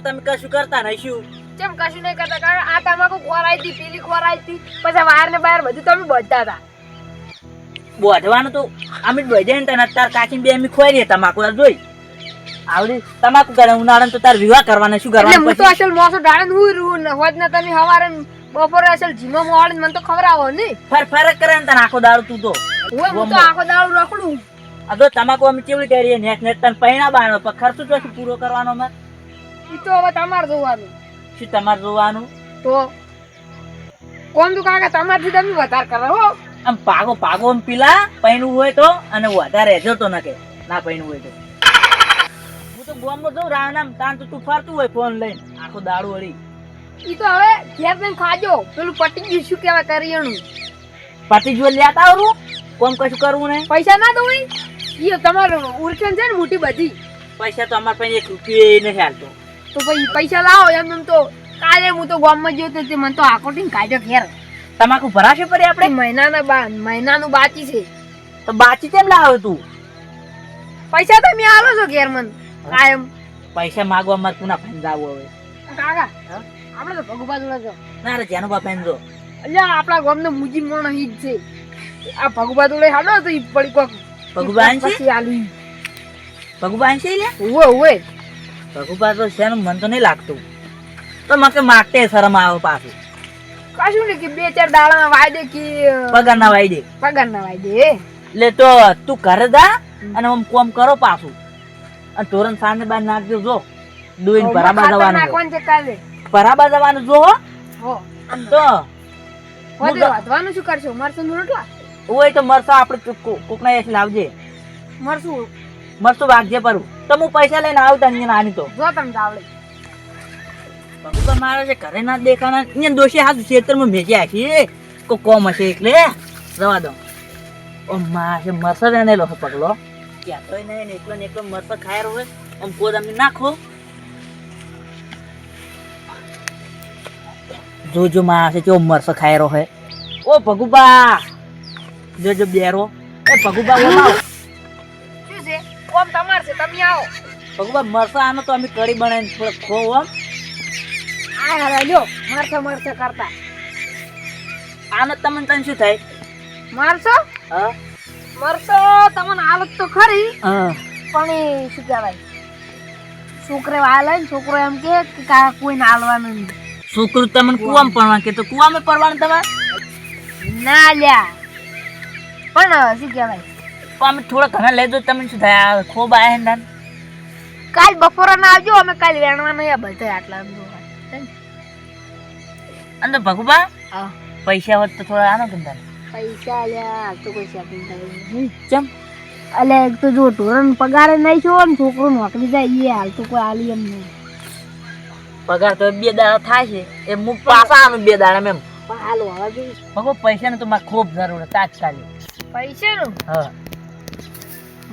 તમે કશું કરતા નહીશું. કેમ કશું નહીં કરતા? કારણ આ તમાકુ ખોરાઈ હતી, પેલી ખોરાઈ હતી, પછી વાયર ને બાયર બધું તમે બોધતા હતા. બોધવાનું તો અમે જ બોધે ને તને અત્યારે કાચી બે અમે ખોઈ રહ્યા તમાકુ જોઈ આવડી તમાકુ કરે ઉનાળા તો તાર વિવાહ કરવાના શું એટલે કરવાનું હું તો અસલ મોસો ડાળે હું રૂ ને હોજ ને તમે હવારે બપોરે અસલ જીમો મોળ મને તો ખબર આવો ને ફરક કરે ને તને આખો દાડો તું તો હું તો આખો દાડો રખડું. આ જો તમાકુ અમે કેવડી કરીએ નેટ નેટ તને પૈણા બાણો પણ ખર્ચો તો પૂરો કરવાનો અમે ઈ તો હવે તમારે જોવાનું. શું તમારે જોવાનું? તો કોણ તું કાકા તમારથી તમે વધારે કરો હો. આમ પાગો આમ પીલા પૈણું હોય તો અને વધારે રહેજો તો ન કે ના પૈણું હોય તો હું તો ગોમમાં જઉં રાણામ તાન તો તું ફરતું હોય ફોન લઈને આખો દાડો વળી. ઈ તો હવે ઘેર જઈને ખાજો પેલું પટી ગયું શું કહેવાય કરિયાણું પાટી જો લેતા આવરું કોમ કશું કરવું નહીં. પૈસા ના દઉં ઈ તમારું ઉરચન છે ને મોટી બધી પૈસા તો અમારા પાસે 1 રૂપિયો નથી હાલતો. તો પછી પૈસા લાવો એમ તો કાલે હું તો ગામમાં ગયો તો તે મને તો આકોટીને કાઢ્યો ઘેર. તમાકુ ભરાશે પડી આપણે મહિનાનું બાકી છે તો બાચી કેમ લાવે તું? પૈસા તમે આલો છો ઘેર મને કાયમ. પૈસા માગવા માર તું ના ફેન જાવ હવે કાકા આપણે તો ભગુબા જોડે છો ના રે જેનો બા ફેન જો અલ્યા આપણા ગામનો મુજી મોણ ઈ જ છે. આ ભગુબા જોડે હાડો તો ઈ પડી કોક ભગવાન છે પછી આલી ભગવાન છે લે ઓવે ભગુબા તો છે મન તો નહીં લાગતું તો મકે માગતે શરમ આવે પાછું કશું ને કે 2-4 દાડામાં વાયદે કે પગાર ના વાઈ દે પગાર ના વાયદે એટલે તો તું ઘરે જા અને આમ કોમ કરો પાછું અને તોરણ સાંજે બાર નાખજો જો દોઈને પરાબા જવાનું કોણ છે કાલે પરાબા જવાનું જો હો તો વધે વધવાનું શું કરશો મરસું રોટલા ઓય તો મરસા આપણે કોકના એક લાવજે મરસું વાગજે પરું તો હું પૈસા લઈને આવતા ને આની તો જો તમને આવડે ભગુબા મારે છે ઘરે ના દેખાના અહીંયા દોષી હાથ ખેતરમાં ભેજ્યા છે કોઈ કોમ હશે એટલે રવા દો ઓ માં છે મરસા એને લો પગલો ક્યાં તો નહીં એકલો મરસા ખાય હોય આમ કોદામી નાખો જોજો માં છે કેવો મરસા ખાય રહ્યો હે ઓ ભગુબા જોજો બેરો એ ભગુબા બોલાવો શું છે કોમ તમાર છે તમે આવો ભગુબા મરસા આનો તો અમે કઢી બનાવીને થોડો ખો આમ આ હરા જો મરસા કરતા આનો તમને શું થાય મારશો હા મરસો તમને હાલત તો ખરી હા પણ એ શું કહેવાય છોકરે વાલે ને છોકરો એમ કે કાકા કોઈને હાલવાનું નહીં. છોકરું તમને કુવામાં પડવાનું કે તો કુવામાં પડવાનું તમારે ના લ્યા પણ શું કહેવાય તો અમે થોડા ઘણા લેજો તમને શું થાય ખોબ આયા ને કાલ બપોરે ના આવજો અમે કાલ વેણવા નહીં બધા આટલા અંદર ભગુબા હા પૈસા હોત તો થોડા આનો કે તારે પૈસા લ્યા તો કોઈ શોપિંગ કરી ચમ અલે એક તો જો ઢોરણ પગારે નહીં છો ને છોકરો નોકરી જાય એ હાલ તો કોઈ આલી એમ નહીં પગાર તો 2 દાડા થાય છે એ હું પાછા આનું 2 દાડા એમ પણ હાલ હોવા જોઈએ ભગો પૈસા ને તો મારે ખૂબ જરૂર છે તાત્કાલિક પૈસાનું હા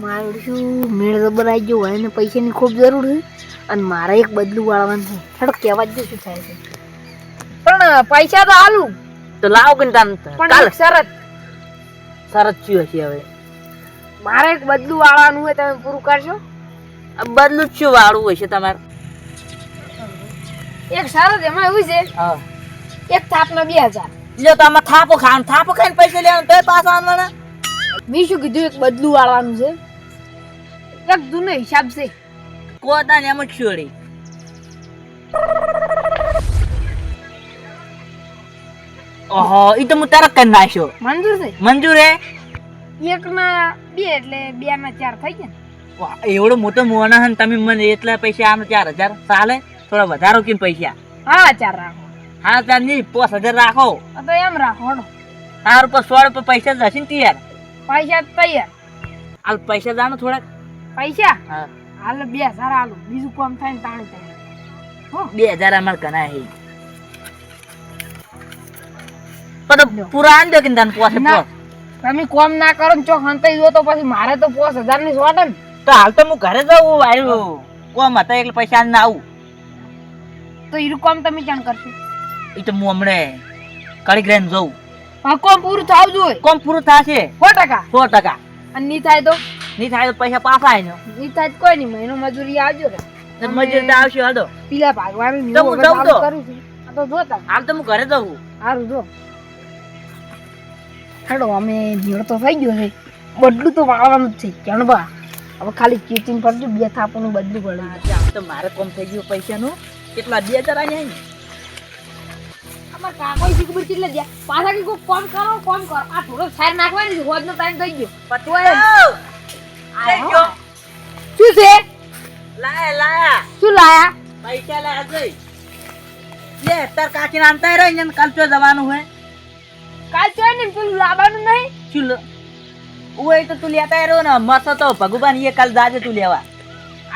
મારું શું મેળ જબર આવી ગયો હોય ને પૈસાની ખૂબ જરૂર છે અને મારે એક બદલું વાળવાનું છે થોડુંક કહેવા જ શું થાય છે પણ પૈસા તો હાલું તો લાવો કે તાન પણ કાલ એક શરત ચું હશે હવે મારે એક બદલું વાળવાનું હોય તમે પૂરું કરશો આ બદલું જ શું વાળું હોય છે તમારે એક શરત એમાં એવું છે હા એક થાપના 2000 જો તો આમાં થાપો ખાઈને પૈસા લેવાનું તો પાછા આનવાના મેં શું કીધું એક બદલું વાળવાનું છે એક જૂનો હિસાબ છે કોતા ને એમ જ છોડી ઓહો ઈ તો હું તરત કરી નાખ્યો મંજૂર છે મંજૂર હે એક ના 2 એટલે 2 ના 4 થઈ ગયા વાહ એવડો મોટો મોણા હન તમે મને એટલા પૈસા આમ 4000 ચાલે થોડા વધારો કેમ પૈસા હા 4 રાખો હા તાર નહીં 5000 રાખો તો એમ રાખો હડો તાર ઉપર 100 પૈસા જશે ને યાર પૈસા તૈયાર હાલ પૈસા જાણો થોડાક પૈસા હા હાલ 2000 હાલો બીજું કામ થાય ને તાણું થાય હો 2000 અમાર ઘણા હે પણ પૂરા આંદે કે તને પોસે પોસ તમે કોમ ના કરો ને ચોક હંતાઈ જો તો પછી મારે તો 5000 ની શોર્ટ ને તો હાલ તો હું ઘરે જાઉં આવ્યું કોમ હતા એટલે પૈસા ના આવું તો ઈરું કામ તમે જાણ કરશો એ તો હું હમણે કડી ગ્રેન જઉં હા કોમ પૂરું થાવ જોઈએ કોમ પૂરું થશે 100% 100% અને ની થાય તો નહીં થાય તો પૈસા પાછા આવી ની થાય તો કોઈ નહીં મહિનો મજૂરી આવજો ને ને મજૂર તો આવશે હાલો. પેલા ભાગવાનું તો હું જાઉં તો. કરું છું આ તો જોતા હાલ તો હું ઘરે જઉં. સારું જો હેડો અમે ભીડ તો થઈ ગયો છે બદલું તો વાળવાનું જ છે જણબા હવે ખાલી ચીટિંગ કરજો બે થાપોનું બદલું પડે આમ તો મારે કોમ થઈ ગયું પૈસાનું. કેટલા 2000 આયા ને? અમાર કાકો ઈ ખબર કેટલે દે પાછા કે કોઈ કોમ કરો આ થોડો સાર નાખવાની છે રોજનો ટાઈમ થઈ ગયો પટવાય. આઈ ગયો. શું છે લાયા. શું લાયા પૈસા લાયા જઈ. લે તાર કાકીને આનતા રહી ને કાલ તો જવાનું હે. કાલ તો ને પેલું લાવવાનું નહીં શું ઓય તો તું લેતા રહ્યો ને મસ્ત તો ભગવાન એ કાલ જાજે તું લેવા.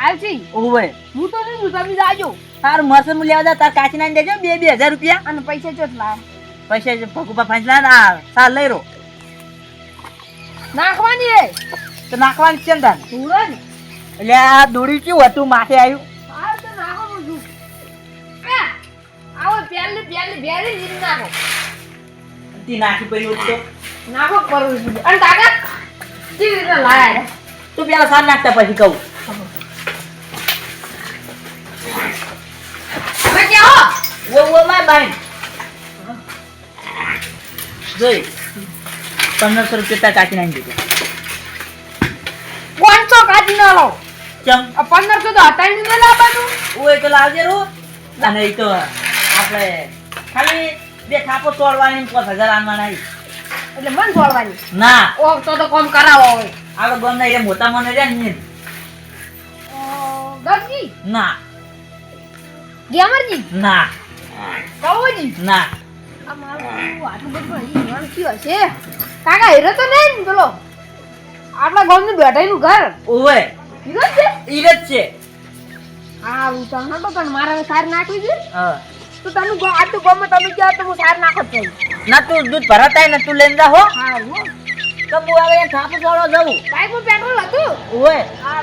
આવશી ઓય હું તો નહીં તમે જાજો તાર મસ્ત હું લેવા જા તાર કાકીને આને દેજો 2000 રૂપિયા. અને પૈસા ચોટ લાવ પૈસા ભગુબા ફાંસલા ના સાલ લઈ રો. નાખવાની હે તો નાખવાની છે ને તાર. પૂરો ને એટલે આ દોડી કેવું હતું માથે આવ્યું. હા તો નાખો છું આવો પહેલી ભેરી જીરી નાખો તી નાખી પડ્યું તો નાખો કરું છું અને કાકા કેવી રીતે લાયા તું પેલા સાર નાખતા પછી કહું. હવે કેવો વો માય બાઈન જોઈ 1500 રૂપિયા તાર કાકીને આની દીધો. 500 કાઢી ના લો ચમ આ 1500 તો હટાઈ ને લાવવાનું ઓય તો લાવજે રો. અને એ તો આપણે ખાલી બે થાપો તોડવાની 5000 આનવાના. એટલે મન છોડવાની ના ઓ તો કોમ કરાવો હોય આગળ ગમ ના મોટા મને રે ને. ગરજી ના ગેમરજી ના કવોજી ના આ મારું આટલું બધું હીરાણ થયું હશે કાકા હીરો તો નહીં ને પેલો આપણા ગામનું બેઠાઈનું ઘર ઓય હીરો જ છે ઈ જ છે. હા હું તો નતો પણ મારે સાર નાખવી છે હા તો તને આટલું ગામમાં તમે કહો તો હું સાર નાખો જ છું ના તું દૂધ ભરાતાય ને તું લઈને જા હો. હા તો હું હવે થાપો તોડવા જવું. બાઈકમાં પેટ્રોલ હતું ઓય હા